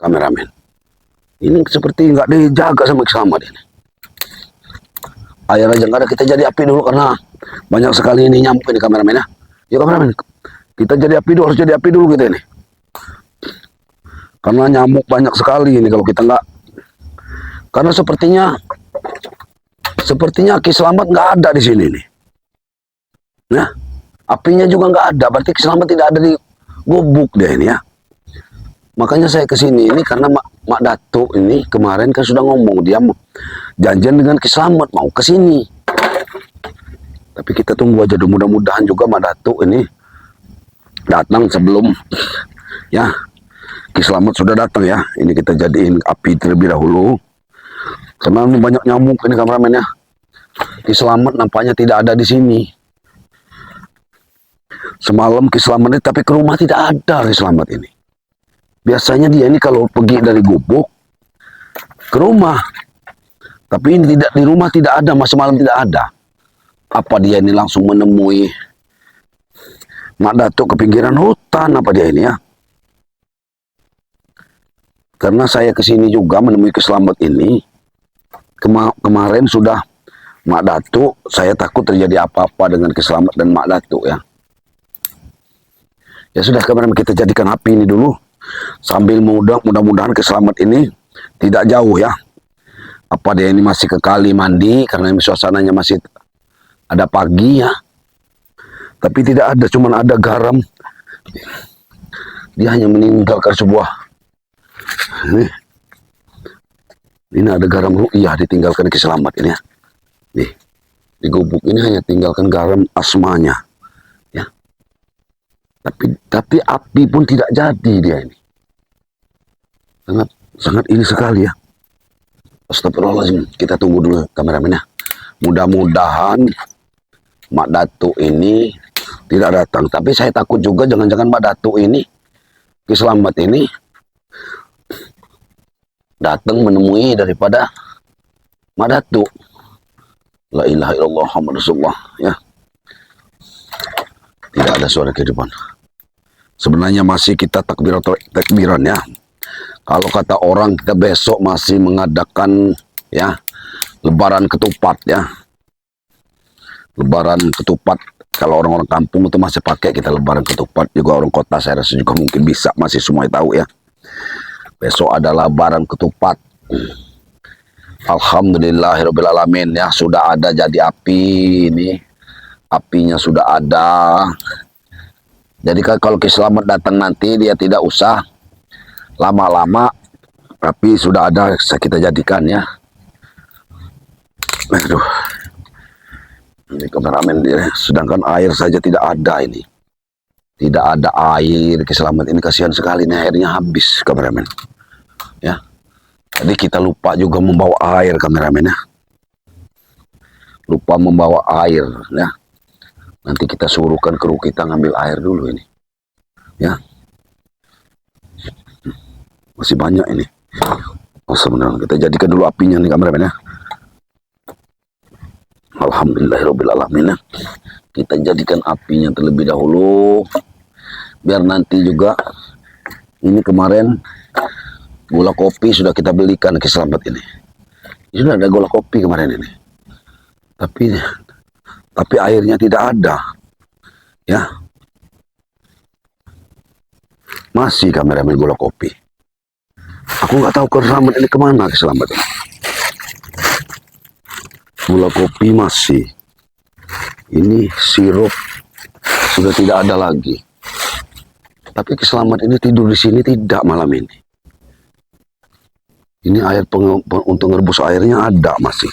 kameramen. Ini seperti nggak dijaga sama Selamat ini. Air aja nggak ada, kita jadi api dulu karena banyak sekali ini nyamuk ini kameramen ya. Ya kameramen, kita jadi api dulu, harus jadi api dulu kita ini. Karena nyamuk banyak sekali ini kalau kita nggak. Karena sepertinya Ki Selamat nggak ada di sini nih. Nah, apinya juga nggak ada, berarti Ki Selamat tidak ada di gubuk deh ini ya. Makanya saya kesini ini karena Mak Datuk ini kemarin kan sudah ngomong dia janjian dengan Ki Selamat mau ke sini. Tapi kita tunggu aja dulu, mudah-mudahan juga Mak Datuk ini datang sebelum ya Ki Selamat sudah datang ya. Ini kita jadiin api terlebih dahulu. Karena ini banyak nyamuk ini kameramen ya. Ki Selamat nampaknya tidak ada di sini. Semalam Ki Selamat ini, tapi ke rumah tidak ada Ki Selamat ini. Biasanya dia ini kalau pergi dari gubuk ke rumah. Tapi ini tidak, di rumah tidak ada, masa malam tidak ada. Apa dia ini langsung menemui Mak Datuk ke pinggiran hutan, apa dia ini ya? Karena saya kesini juga menemui Ki Selamat ini. Kemarin sudah Mak Datuk, saya takut terjadi apa-apa dengan Ki Selamat dan Mak Datuk ya. Ya sudah, kemarin kita jadikan api ini dulu. Sambil mudah-mudahan Ki Selamat ini tidak jauh ya. Apa dia ini masih ke kali mandi karena ini suasananya masih ada pagi ya. Tapi tidak ada, cuman ada garam. Dia hanya meninggalkan sebuah ini ada garam ru'iyah ditinggalkan Ki Selamat ini ya. Nih, di gubuk ini hanya tinggalkan garam asmanya. Ya. Tapi api pun tidak jadi dia ini. Sangat ini sekali ya. Astagfirullahaladzim. Kita tunggu dulu kameramen ya. Mudah-mudahan Mak Datuk ini tidak datang. Tapi saya takut juga jangan-jangan Mak Datuk ini, Ki Selamat ini datang menemui daripada Mak Datuk. La ilaha illallah Muhammad Rasulullah ya. Tidak ada suara kehidupan. Sebenarnya masih kita takbiran ya. Kalau kata orang, kita besok masih mengadakan ya lebaran ketupat ya. Lebaran ketupat, kalau orang-orang kampung itu masih pakai kita lebaran ketupat. Juga orang kota saya rasa juga mungkin bisa, masih semua tahu ya. Besok ada lebaran ketupat. Alhamdulillahirrabbilalamin ya, sudah ada jadi api ini. Apinya sudah ada. Jadi kalau Ki Selamat datang nanti, dia tidak usah lama-lama, tapi sudah ada, kita jadikan ya. Aduh, ini kameramen dia, sedangkan air saja tidak ada ini. Tidak ada air, Ki Selamat ini kasihan sekali nih, airnya habis kameramen. Ya, jadi kita lupa juga membawa air kameramen ya. Lupa membawa air ya. Nanti kita suruhkan kru kita ngambil air dulu ini. Ya. Masih banyak ini. Oh, sebenarnya kita jadikan dulu apinya nih kameramen ya. Alhamdulillahirrabbilalamin ya. Kita jadikan apinya terlebih dahulu. Biar nanti juga, ini kemarin gula kopi sudah kita belikan Ki Selamat ini. Sudah ada gula kopi kemarin ini. Tapi airnya tidak ada. Ya. Masih kameramen gula kopi. Aku nggak tahu Ki Selamat ini kemana Ki Selamat ini. Gula kopi masih. Ini sirup sudah tidak ada lagi. Tapi Ki Selamat ini tidur di sini tidak malam ini. Ini air untuk ngerebus airnya ada masih.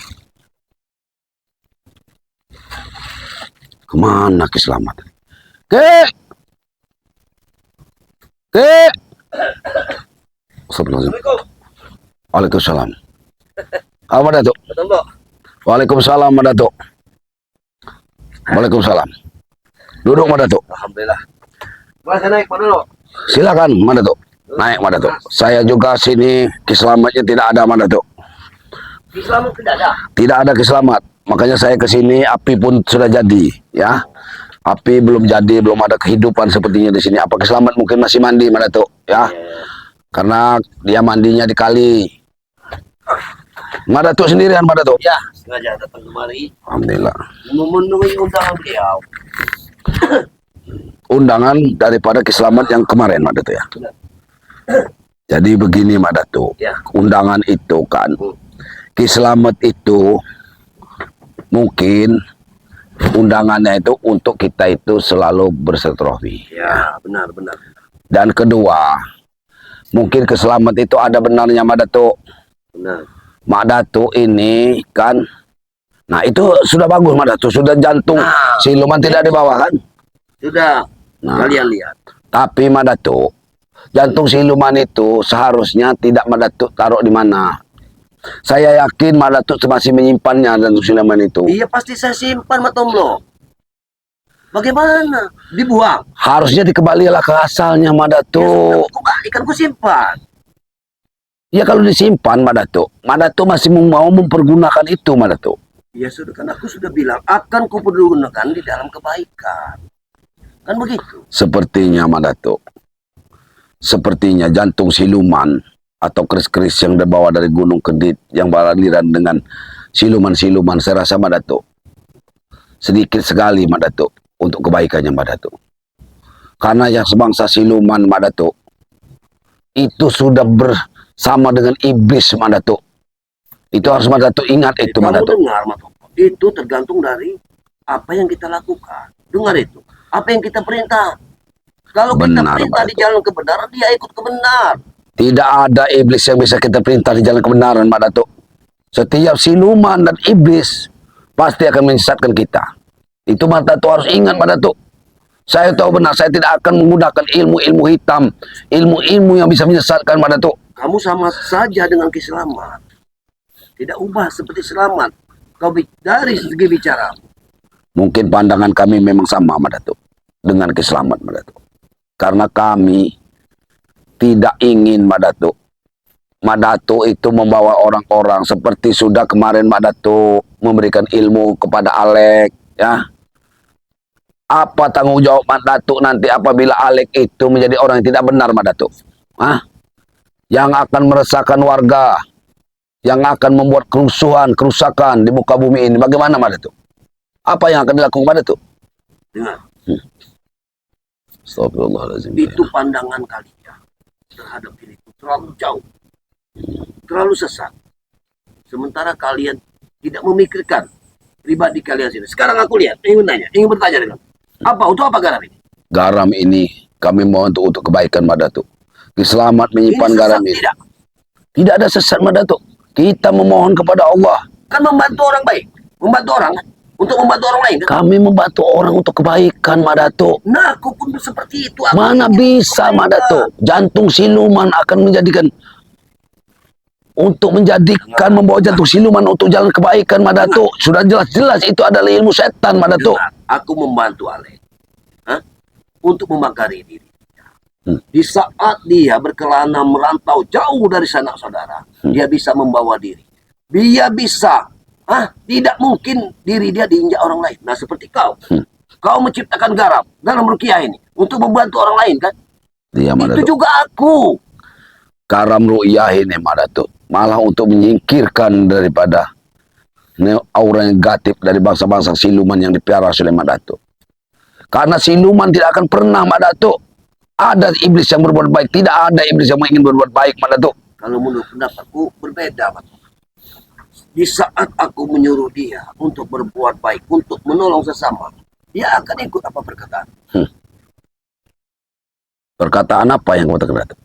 Kemana Ki Selamat? Assalamualaikum. Waalaikumsalam. Apa Datuk? Waalaikumsalam Mak Datuk. Waalaikumsalam. Duduk Mak Datuk. Alhamdulillah. Mas naik Mak Datuk. Silakan Mak Datuk. Naik Mak Datuk. Saya juga sini Ki Selamatnya tidak ada Mak Datuk. Ki Selamat tidak ada. Tidak ada Ki Selamat. Makanya saya ke sini, api pun sudah jadi, ya. Api belum jadi, belum ada kehidupan sepertinya di sini. Apa Ki Selamat mungkin masih mandi Mak Datuk, ya. Karena dia mandinya di kali. Mak Datuk sendirian, Mak Datuk? Ya, sengaja datang kemari Alhamdulillah. memenuhi undangan beliau. Undangan daripada Kiselamat yang kemarin, Mak Datuk ya. Benar. Jadi begini, Mak Datuk. Ya. Undangan itu kan, Kiselamat itu mungkin undangannya itu untuk kita itu selalu bersilaturahmi. Ya, benar. Dan kedua, mungkin Kiselamat itu ada benarnya, Mak Datuk. Benar. Mak Datuk ini kan, nah itu sudah bagus, Mak Datuk. Sudah jantung siluman tidak di bawah kan. Sudah Nah. kalian lihat. Tapi Mak Datuk, jantung siluman itu seharusnya tidak Mak Datuk taruh di mana. Saya yakin Mak Datuk masih menyimpannya jantung siluman itu. Iya pasti saya simpan, Matomlo. Bagaimana? Dibuang. Harusnya dikembalilah ke asalnya, Mak Datuk. Ikan ku simpan. Ya kalau disimpan, Mak Datuk masih mau mempergunakan itu, Mak Datuk. Ya sudah, kan aku sudah bilang akan kupergunakan di dalam kebaikan. Kan begitu. Sepertinya, Mak Datuk, sepertinya jantung siluman atau keris-keris yang dibawa dari Gunung Kedit yang beraliran dengan siluman-siluman, saya rasa, Mak Datuk, sedikit sekali, Mak Datuk, untuk kebaikannya, Mak Datuk. Karena yang sebangsa siluman, Mak Datuk, itu sudah bersama dengan iblis, Mak Datuk. Itu harus Mak Datuk ingat itu, Mak Kamu Datuk. dengar, Matomlo. Itu tergantung dari apa yang kita lakukan. Dengar itu. Apa yang kita perintah. Kalau kita Benar, perintah Mak di jalan kebenaran, dia ikut kebenar. Tidak ada iblis yang bisa kita perintah di jalan kebenaran, Mak Datuk. Setiap siluman dan iblis pasti akan menyesatkan kita. Itu Mak Datuk harus ingat, Mak Datuk. Saya tahu benar, saya tidak akan menggunakan ilmu-ilmu hitam, ilmu-ilmu yang bisa menyesatkan, Mak Datuk. Kamu sama saja dengan Kiselamat. Tidak ubah seperti Selamat. Kau dari segi bicara. Mungkin pandangan kami memang sama, Mak Datuk, dengan Kiselamat, Mak Datuk. Karena kami tidak ingin, Mak Datuk, Mak Datuk itu membawa orang-orang seperti sudah kemarin Mak Datuk memberikan ilmu kepada Alek, ya. Apa tanggung jawab Mak Datuk nanti apabila Alek itu menjadi orang yang tidak benar, Mak Datuk? Hah? Yang akan meresahkan warga, yang akan membuat kerusuhan, kerusakan di muka bumi ini. Bagaimana, Mak Datuk? Apa yang akan dilakukan, Mak Datuk? Dengar. Astagfirullahaladzim. Itu pandangan kalian terhadap diriku terlalu jauh. Terlalu sesat. Sementara kalian tidak memikirkan pribadi kalian sendiri. Sekarang aku lihat, ingin bertanya dengan. Apa? Untuk apa garam ini? Garam ini kami mau untuk kebaikan, Mak Datuk. Kiselamat menyimpan Ini garam sesat ini. tidak? Tidak ada sesat, Mak Datuk. Kita memohon kepada Allah. Kan membantu orang baik. Membantu orang kan? Untuk membantu orang lain kan? Kami membantu orang untuk kebaikan, Mak Datuk. Nah, aku pun seperti itu. Aku Mana ingin bisa, Mak kebaikan. Datuk? Jantung siluman akan membawa jantung siluman untuk jalan kebaikan, Mak Datuk. Sudah jelas-jelas itu adalah ilmu setan, Mak Datuk. Dengar, aku membantu Alek. Hah? Untuk membakari diri. Hmm. Di saat dia berkelana merantau jauh dari sanak saudara, dia bisa membawa diri. Dia bisa, tidak mungkin diri dia diinjak orang lain. Nah, seperti kau. Kau menciptakan garam dalam rukiah ini untuk membantu orang lain kan? Iya, Mak Itu Datuk. juga aku. Karam ru'yah ini, Mak Datuk, malah untuk menyingkirkan daripada aura negatif dari bangsa-bangsa siluman yang dipiara oleh Mak Datuk. Karena siluman tidak akan pernah, Mak Datuk, ada iblis yang berbuat baik. Tidak ada iblis yang ingin berbuat baik, Mak Datuk. Kalau menurut pendapatku berbeda, Pak. Di saat aku menyuruh dia untuk berbuat baik, untuk menolong sesama, dia akan ikut apa perkataan. Perkataan apa yang kamu katakan, Datuk?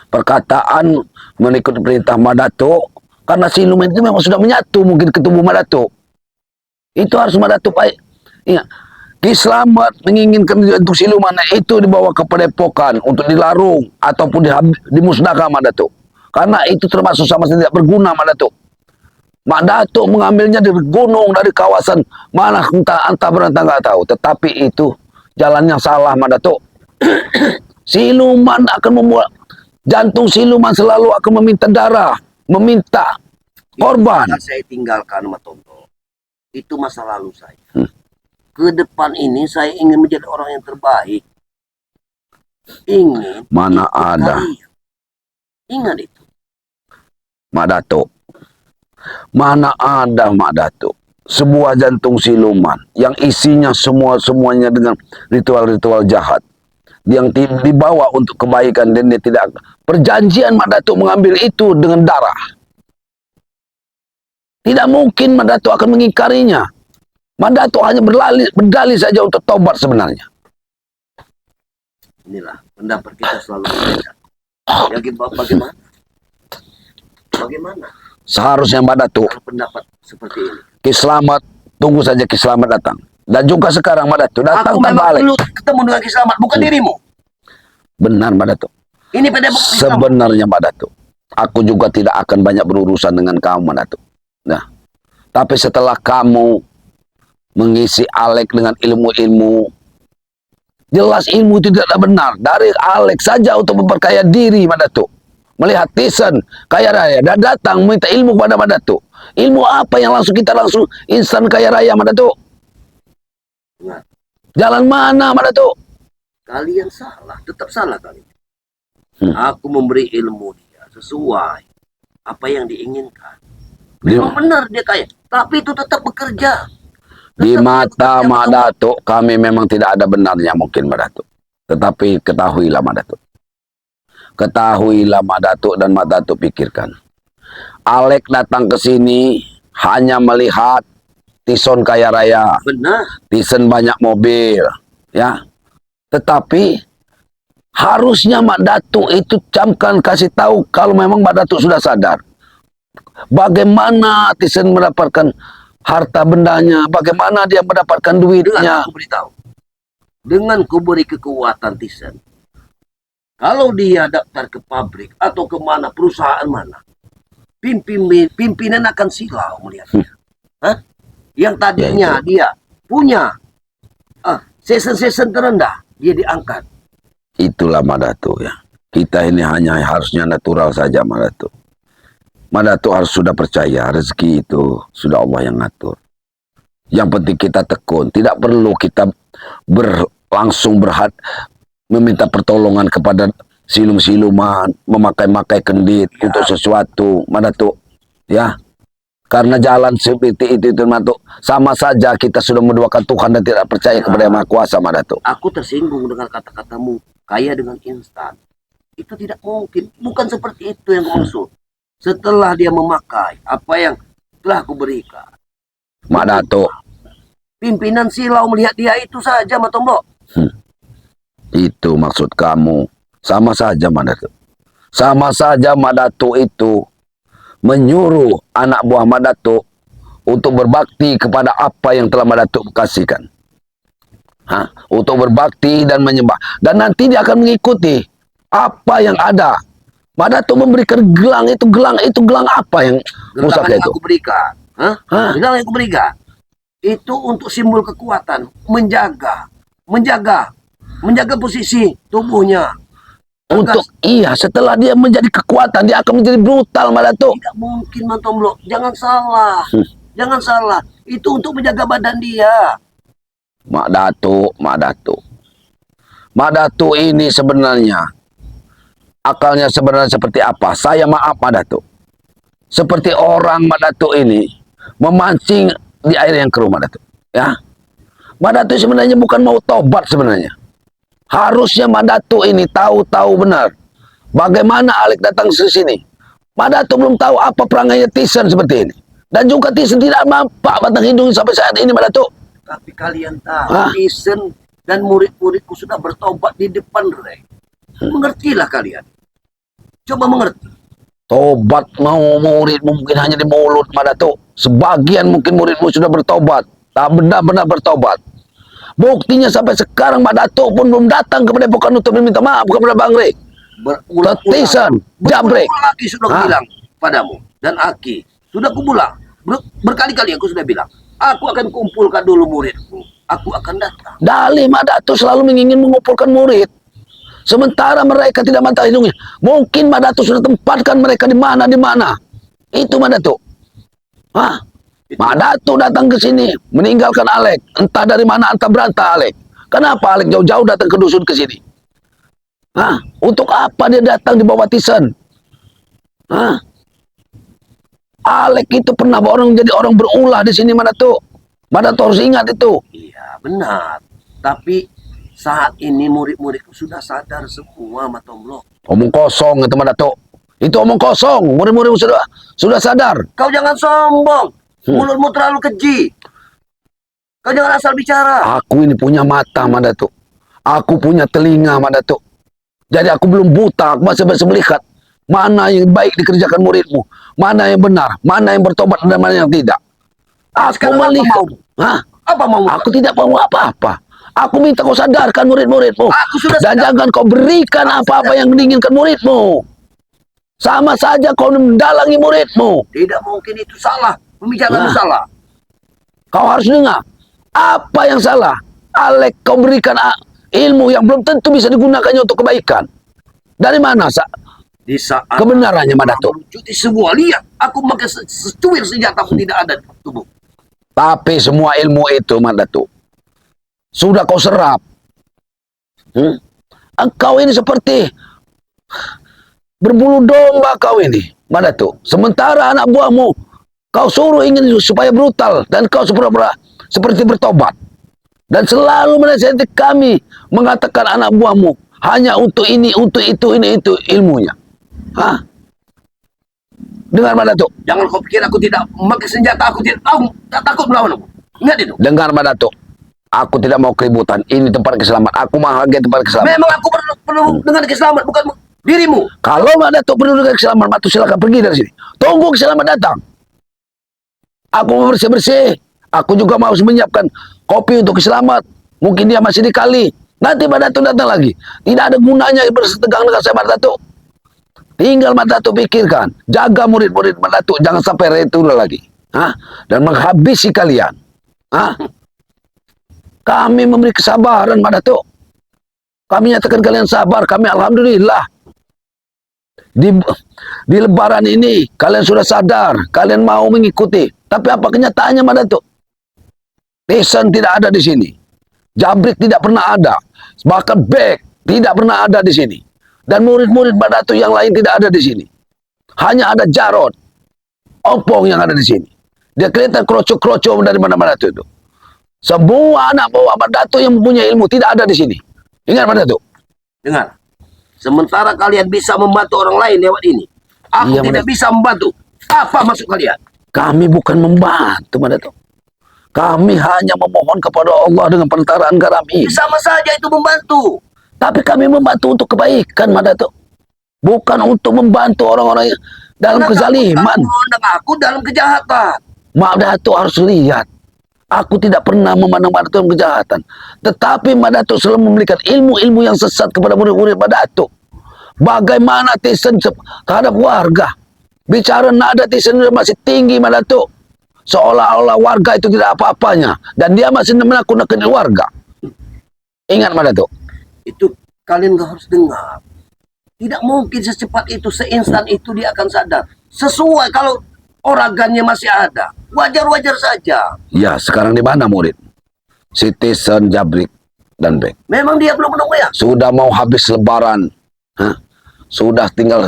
Perkataan mengikuti perintah Mak Datuk, karena siluman itu memang sudah menyatu mungkin ke tubuh Mak Datuk. Itu harus Mak Datuk baik. Ingat, Kiselamat menginginkan untuk siluman itu dibawa ke padepokan untuk dilarung ataupun dimusnahkan, Mak Datuk. Karena itu termasuk sama sekali tidak berguna, Mak Datuk. Mak Datuk mengambilnya dari gunung, dari kawasan mana entah berantah nggak tahu. Tetapi itu jalan yang salah, Mak Datuk. Siluman akan membuat jantung siluman selalu akan meminta darah, meminta korban. Yang saya tinggalkan, Matombo, itu masa lalu saya. Ke depan ini saya ingin menjadi orang yang terbaik. Ingin Mana ikut ada. kalian. Ingat itu. Mak Datuk. Mana ada Mak Datuk sebuah jantung siluman yang isinya semuanya dengan ritual-ritual jahat yang dibawa untuk kebaikan, dan dia tidak perjanjian Mak Datuk mengambil itu dengan darah. Tidak mungkin Mak Datuk akan mengingkarinya. Mak Datuk hanya berdalih saja untuk tobat sebenarnya. Inilah pendapat kita selalu berbeda. Ya, bagaimana? Bagaimana Seharusnya Mak Datuk kalau pendapat seperti ini? Ki Slamet, tunggu saja Ki Slamet datang. Dan juga sekarang Mak Datuk datang Aku tanpa memang Alek. perlu ketemu dengan Ki Slamet, bukan dirimu. Benar Mak Datuk. Ini pada bukti kamu. Sebenarnya Mak Datuk, aku juga tidak akan banyak berurusan dengan kamu Mak Datuk. Nah, tapi setelah kamu mengisi Alek dengan ilmu-ilmu, jelas ilmu itu tidak benar. Dari Alek saja untuk memperkaya diri Mak Datuk. Melihat Tyson kaya raya dan datang minta ilmu kepada Mak Datuk. Ilmu apa yang kita langsung instan kaya raya Mak Datuk? Ingat, Jalan mana Mak Datuk? kalian salah, tetap salah kalian. Aku memberi ilmu dia sesuai apa yang diinginkan. Memang benar dia kaya, tapi itu tetap bekerja. Di Tetap mata bekerja, Mak betul. Datuk kami memang tidak ada benarnya mungkin Mak Datuk. Tetapi ketahuilah Mak Datuk. Ketahuilah Mak Datuk dan Mak Datuk pikirkan. Alek datang ke sini hanya melihat Tyson kaya raya, Benar. Tyson banyak mobil, ya. Tetapi harusnya Mak Datuk itu camkan kasih tahu kalau memang Mak Datuk sudah sadar. Bagaimana Tyson mendapatkan harta bendanya, bagaimana dia mendapatkan Dengan duitnya. aku beritahu, dengan kuberi kekuatan Tyson, kalau dia daftar ke pabrik atau kemana, perusahaan mana, pimpinan akan silau melihatnya. Hah? Yang tadinya Ya, dia punya season terendah, dia diangkat. Itulah Mak Datuk ya. Kita ini hanya harusnya natural saja Mak Datuk. Mak Datuk harus sudah percaya rezeki itu sudah Allah yang ngatur. Yang penting kita tekun. Tidak perlu kita langsung meminta pertolongan kepada silum-siluman, memakai-makai kendit untuk sesuatu Mak Datuk. Ya. Karena jalan seperti itu Mak Datuk, sama saja kita sudah menduakan Tuhan dan tidak percaya kepada Yang Maha Kuasa Mak Datuk. Aku tersinggung dengan kata-katamu, kaya dengan instan. Itu tidak mungkin. Bukan seperti itu yang maksud. Setelah dia memakai apa yang telah aku berikan, Mak Datuk, pimpinan silau melihat dia itu saja, Matombok. itu maksud kamu. Sama saja Mak Datuk. Sama saja Mak Datuk itu menyuruh anak buah Mak Datuk untuk berbakti kepada apa yang telah Mak Datuk kasihkan. Untuk berbakti dan menyembah. Dan nanti dia akan mengikuti apa yang ada. Mak Datuk memberikan gelang apa yang Gelang musaka yang itu? aku berikan. Gelang yang aku berikan. Itu untuk simbol kekuatan. Menjaga posisi tubuhnya. Untuk setelah dia menjadi kekuatan, dia akan menjadi brutal Mak Datuk. Tidak mungkin, Mantomblok. Jangan salah. Jangan salah. Itu untuk menjaga badan dia. Mak Datuk ini sebenarnya akalnya sebenarnya seperti apa? Saya maaf Mak Datuk. Seperti orang Mak Datuk ini memancing di air yang keruh Mak Datuk. Ya. Mak Datuk sebenarnya bukan mau tobat sebenarnya. Harusnya Mak Datuk ini tahu benar bagaimana Alek datang ke sini. Mak Datuk belum tahu apa perangainya Tyson seperti ini. Dan juga Tyson tidak nampak batang hidung sampai saat ini Mak Datuk. Tapi kalian tahu, Tyson dan murid-muridku sudah bertobat di depan Rey. Mengertilah kalian. Coba mengerti. Tobat mau murid mungkin hanya di mulut Mak Datuk. Sebagian mungkin muridmu sudah bertobat. Tak benar-benar bertobat. Buktinya sampai sekarang Mak Datuk pun belum datang kepada Epokan untuk meminta maaf kepada Bang Rey. Tyson, Jambrek. Lagi sudah aku bilang padamu. Dan Aki. Sudah aku bilang. Berkali-kali aku sudah bilang. Aku akan kumpulkan dulu muridku. Aku akan datang. Dalih Mak Datuk selalu ingin mengumpulkan murid. Sementara mereka tidak mata hidungnya. Mungkin Mak Datuk sudah tempatkan mereka di mana. Itu Mak Datuk. Mak Datuk datang ke sini meninggalkan Alek. Entah dari mana, entah berantah Alek. Kenapa Alek jauh-jauh datang ke dusun ke sini? Untuk apa dia datang di bawah Tyson? Hah? Alek itu pernah jadi orang berulah di sini, Madatuk. Madatuk harus ingat itu. Iya, benar. Tapi saat ini murid-muridku sudah sadar semua, Matomblo. Omong kosong itu, Madatuk. Itu omong kosong. Murid-murid sudah sadar. Kau jangan sombong. Mulutmu terlalu keji. Kau jangan asal bicara. Aku ini punya mata, Madatuk. Aku punya telinga, Madatuk. Jadi aku belum buta. Aku masih bisa melihat mana yang baik dikerjakan muridmu, mana yang benar, mana yang bertobat dan mana yang tidak. Aku Sekarang melihat. apa mau? Hah? Apa mau? Aku tidak mau apa-apa. Aku minta kau sadarkan murid-muridmu. Aku sudah Dan sadar. jangan kau berikan apa-apa yang diinginkan muridmu. Sama saja kau mendalangi muridmu. Tidak mungkin itu salah. Pembicaraanmu Nah. salah. Kau harus dengar. Apa yang salah? Alek, kau berikan ilmu yang belum tentu bisa digunakannya untuk kebaikan. Dari mana Di saat kebenarannya, Madatuk? melucuti sebuah, lihat, aku memakai secuil senjata pun tidak ada di tubuh. Tapi semua ilmu itu, Madatuk, sudah kau serap. Engkau ini seperti berbulu domba kau ini, Madatuk. Sementara anak buahmu, kau suruh ingin supaya brutal, dan kau seperti bertobat. Dan selalu menasihati kami, mengatakan anak buahmu, hanya untuk ini, untuk itu, ini, itu ilmunya. Hah? Dengar, Madatuk. Jangan kau pikir aku tidak memakai senjata, aku tidak tahu, tak takut melawanmu. Ingat itu. Dengar, Madatuk. Aku tidak mau keributan. Ini tempat keselamatan. Aku menghargai tempat keselamatan. Memang aku perlu dengan keselamatan, bukan dirimu. Kalau Madatuk perlu dengan keselamatan, Madatuk silakan pergi dari sini. Tunggu keselamatan datang. Aku mau bersih-bersih. Aku juga mau menyiapkan kopi untuk keselamat. Mungkin dia masih di kali. Nanti Madatuk datang lagi. Tidak ada gunanya bersetegang dengan saya, Madatuk. Tinggal Madatuk pikirkan. Jaga murid-murid Madatuk. Jangan sampai retur lagi. Hah? Dan menghabisi kalian. Hah? Kami memberi kesabaran, Madatuk. Kami nyatakan kalian sabar. Kami alhamdulillah. Di lebaran ini kalian sudah sadar. Kalian mau mengikuti. Tapi apa kenyataannya, Madatuk? Tisan tidak ada di sini. Jabrik tidak pernah ada. Bahkan Bek tidak pernah ada di sini. Dan murid-murid Madatuk yang lain tidak ada di sini. Hanya ada Jarod, Opong yang ada di sini. Dia kelihatan kroco-kroco dari mana-mana itu. Semua anak buah Madatuk yang mempunyai ilmu tidak ada di sini. Ingat, Madatuk. Dengar. Sementara kalian bisa membantu orang lain lewat ini, aku Iya, tidak bisa membantu. Apa maksud kalian? Kami bukan membantu, Madatuk. Kami hanya memohon kepada Allah dengan perantaraan kami. Sama saja itu membantu. Tapi kami membantu untuk kebaikan, Madatuk. Bukan untuk membantu orang-orang dalam kezaliman. Aku dalam kejahatan. Madatuk harus lihat. Aku tidak pernah memandang Madatuk dalam kejahatan. Tetapi Madatuk selalu memberikan ilmu-ilmu yang sesat kepada murid-murid Madatuk. Bagaimana Tisan terhadap warga. Bicara nada Tisan masih tinggi, Madatuk. Seolah-olah warga itu tidak apa-apanya. Dan dia masih menakut-nakuti warga. Ingat, Madatuk. Itu kalian gak harus dengar. Tidak mungkin secepat itu, seinstan itu dia akan sadar. Sesuai kalau oragannya masih ada. Wajar-wajar saja. Ya, sekarang di mana murid? Si Tisan, Jabrik, dan Bek. Memang dia belum menunggu ya? Sudah mau habis lebaran. Hah? Sudah tinggal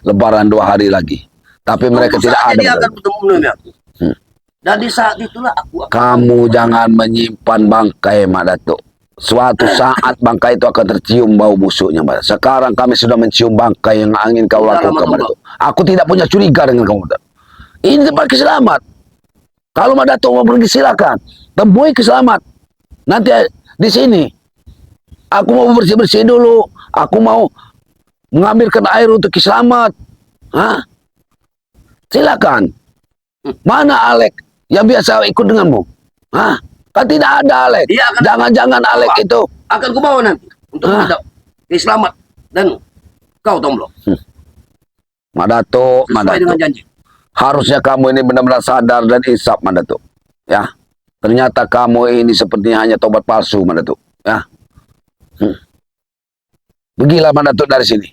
lebaran 2 hari lagi. Tapi mereka Tunggu tidak saja ada. dia akan menemui aku. Dan di saat itulah aku akan... Kamu jangan menyimpan bangkai, Madatuk. Suatu saat bangkai itu akan tercium bau busuknya, Madatuk. Sekarang kami sudah mencium bangkai yang ingin kau lakukan, Madatuk. Aku tidak punya curiga dengan kamu, Madatuk. Ini tempat keselamat. Kalau Madatuk mau pergi silakan. Temui keselamat. Nanti di sini. Aku mau bersih-bersih dulu. Aku mau mengambilkan air untuk keselamat. Hah? Silakan. Mana Alek yang biasa ikut denganmu? Hah? Kan tidak ada Alek. Dia akan- Jangan-jangan Alek itu. Akan kubawa nanti. Untuk kita selamat. Dan kau Tomblo. Madatuk, Sesuai dengan Madatuk. janji. Harusnya kamu ini benar-benar sadar dan insaf, Madatuk. Ya. Ternyata kamu ini sepertinya hanya tobat palsu, Madatuk. Ya. Pergilah Madatuk dari sini.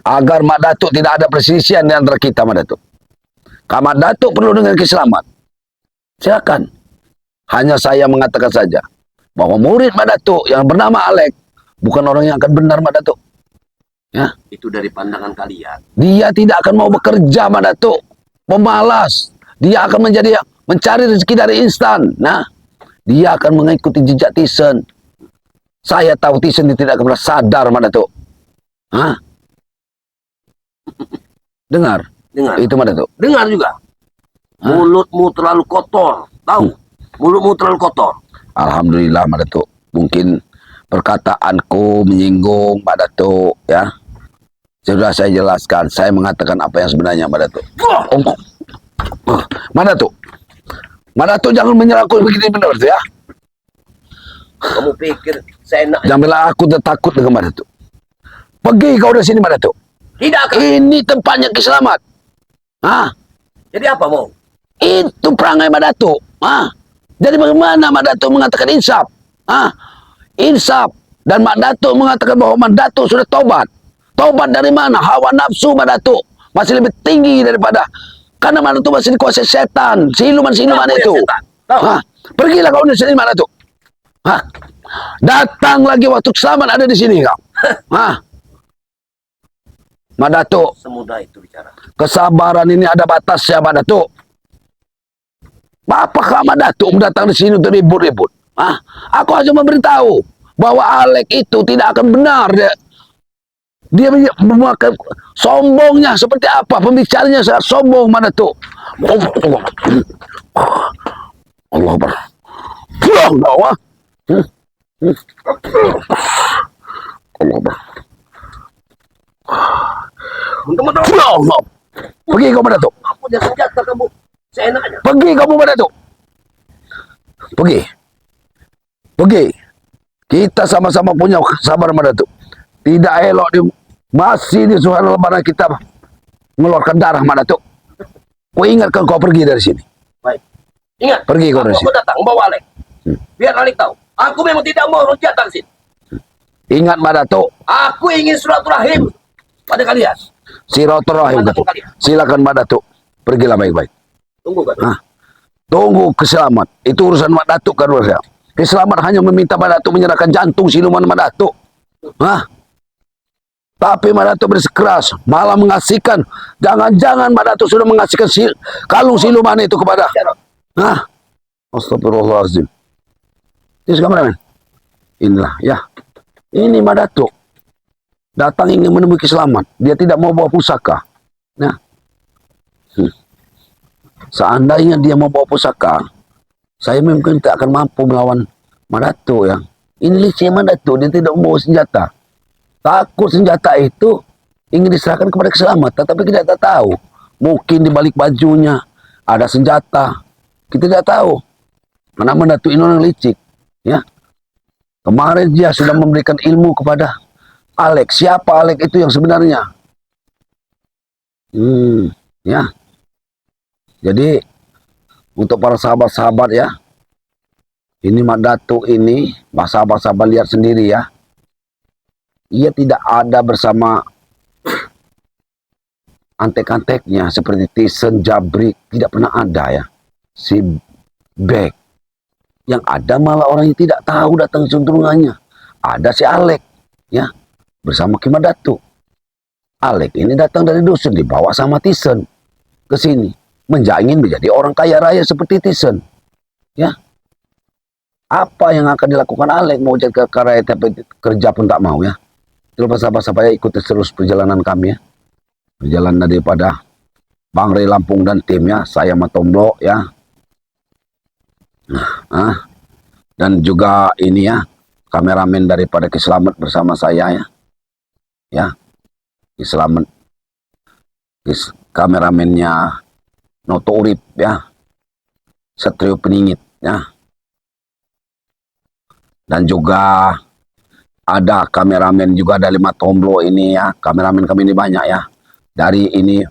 Agar Madatuk tidak ada perselisihan di antara kita, Madatuk. Kamar Datuk perlu dengan keselamat. Silakan. Hanya saya mengatakan saja bahwa murid Madatuk yang bernama Alek bukan orang yang akan benar, Madatuk. Ya, Itu dari pandangan kalian. dia tidak akan mau bekerja, Mak Datuk. Pemalas. Dia akan mencari rezeki dari instan. Nah, dia akan mengikuti jejak Tisen. Saya tahu Tisen dia tidak akan pernah sadar, Mak Datuk. Hah? Dengar? Dengar. Itu, Mak Datuk. Dengar juga. Mulutmu terlalu kotor. Tahu? Mulutmu terlalu kotor. Alhamdulillah, Mak Datuk. Mungkin perkataanku menyinggung Mak Datuk, ya. Sudah saya jelaskan. Saya mengatakan apa yang sebenarnya, Mak Datuk. Mak Datuk. Mak Datuk jangan menyerangku begini benar, ya. Kamu pikir saya enak? Jangan bilang aku takut dengan Mak Datuk. Pergi kau dari sini, Mak Datuk. Tidak akan. Ini tempatnya Ki Slamet. Hah? Jadi apa mau? Itu perangai Mak Datuk. Hah? Jadi bagaimana Mak Datuk mengatakan insaf? Hah? Insaf. Dan Mak Datuk mengatakan bahwa Mak Datuk sudah tobat. Tobat dari mana? Hawa nafsu Mak Datuk masih lebih tinggi daripada, karena Mak Datuk masih dikuasai setan, siluman-siluman Kamu yang itu. setan. Tahu? Hah? Pergilah kau dari sini, Mak Datuk. Hah? Datang lagi waktu Slamet ada di sini kau. Hah? Mak Datuk, Semudah itu bicara. kesabaran ini ada batasnya, Mak Datuk. Apakah Mak Datuk datang di sini untuk ribut-ribut? Hah? Aku hanya memberitahu bahwa Alek itu tidak akan benar. Dia memakai sombongnya seperti apa? Pembicaranya sangat sombong, Mak Datuk. Allah Akbar. Allah. Allah Akbar. Teman-teman, Allah. Pergi kau, Mak Datuk. aku punya senjata kamu. Seenaknya. Pergi kamu, Mak Datuk. Pergi. Pergi. Kita sama-sama punya sabar, Mak Datuk. Tidak elok masih di suara lebaran kita mengeluarkan darah, Mak Datuk. Ku ingatkan kau pergi dari sini. Baik. Ingat. Pergi kau dari Aku sini. datang bawa Alek. Biar Alek tahu. Aku memang tidak mau datang sini. Ingat, Mak Datuk. Aku ingin silaturahim pada kalian. Silaturahim, Datuk. Silakan, Mak Datuk. Pergilah baik-baik. Tunggu kan. Hah? Tunggu keselamat. Itu urusan Mak Datuk kan urusan. Keselamat hanya meminta Mak Datuk menyerahkan jantung siluman Mak Datuk. Hah? Tapi Mak Datuk bersikeras, malah mengasihkan. Jangan-jangan Mak Datuk sudah mengasihkan kalung siluman itu kepada. Hah? Astagfirullahaladzim. Ini kameramen. Inilah, ya. Ini Mak Datuk. Datang ingin menemui Selamat. Dia tidak mau bawa pusaka. Nah. Seandainya dia mau bawa pusaka, saya mungkin tak akan mampu melawan Mak Datuk ya. Ini licin Mak Datuk, dia tidak membawa senjata. Takut senjata itu ingin diserahkan kepada Selamat, tetapi kita tak tahu. Mungkin di balik bajunya ada senjata. Kita tidak tahu. Karena Mak Datuk ini orang licik, ya. Kemarin dia sudah memberikan ilmu kepada Alek. Siapa Alek itu yang sebenarnya? Ya. Jadi untuk para sahabat-sahabat ya, ini Mak Datuk ini, sahabat-sahabat lihat sendiri ya. Ia tidak ada bersama antek-anteknya seperti Tisen, Jabrik, tidak pernah ada ya. Si Bek. Yang ada malah orang yang tidak tahu datang cenderungannya. Ada si Alek ya, bersama Ki Mak Datuk. Alek ini datang dari dusun, dibawa sama Tisen ke sini. Ingin menjadi orang kaya raya seperti Tisen. Ya. Apa yang akan dilakukan Alek? Mau jadi kaya raya tapi kerja pun tak mau ya. Terus sahabat-sahabat ikuti terus perjalanan kami ya. Perjalanan daripada Bang Rey Lampung dan tim ya. Saya Matomblo ya. Dan juga ini ya, kameramen daripada Ki Slamet bersama saya ya. Ya. Ki Slamet. Kameramennya Noto Urip ya, Setrio Peningit ya, dan juga ada kameramen juga dari Matomblo ini ya, kameramen kami ini banyak ya, dari ini